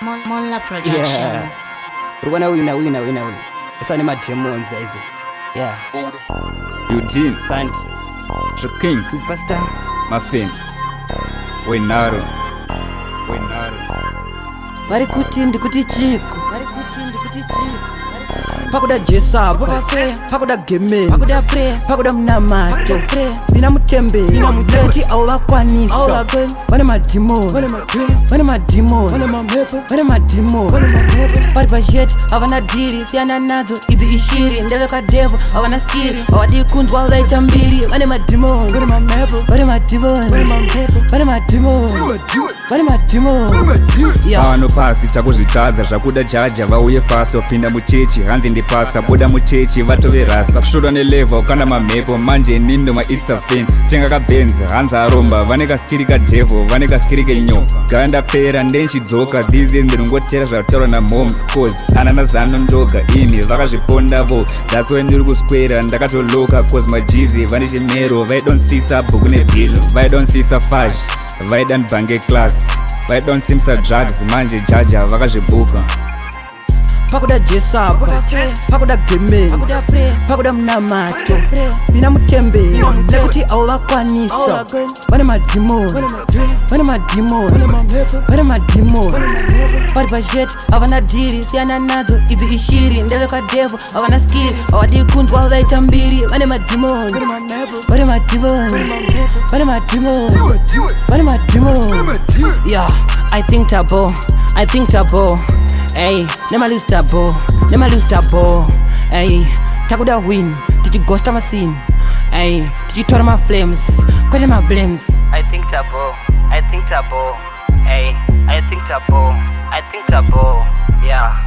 Mola Productions. Urwana wina. Esa ni mademons hizi. Yeah. Eugene, Sant. King, Superstar. Muffin, Wenaro. Bari kuti ndikuti chiko. Pakuda jesa, pakuda game, pakuda mnamato, bina mutembe, ndati abo bakwanisa. Bane mademons, bari bajet abana diri siyana nazo izi ishiri ndeve ka devo abana skiri awadi kunzwa abaita mbiri. Bane mademons, Ano pasi chakuzvitadza zvakuda jaja vauye fast wapinda muchechi hanzi ndipasta buda muchechi vatove rasta kushoda nelevha ukanda mamhepo manje nindo maisafin tenga kabenza hanzi aromba vane kaskiri kadevho vane kaskiri kenyoka gava ndapera ndenchidzoka dhizi ndiringotera zvakutaurwa namoms cause ananazano ndoga ini vakazvipondavo that's why ndiri kuswera ndakatoloka cause majizi vane chimero vaidonsisa bhuku nebhilo vaidonsisa fash vaidanbange class vaidonsimisa drugs manje jaja vakazvibuka. Pakuda jesa, pakuda game, pakuda mnamato, bina mutembe, ndati abo bakwanisa. Bane mademons, bari bajet abana diri siyana nazo izi ishiri ndeve ka devo abana skiri awadi kunzwa abaita mbiri. Bane mademons, yeah. I think tabo, ay, never lose tabo, ay, takuda win, tichigosta masin, ay, tichitora ma flames, kwaje ma blames. I think tabo, ay, I think tabo, yeah.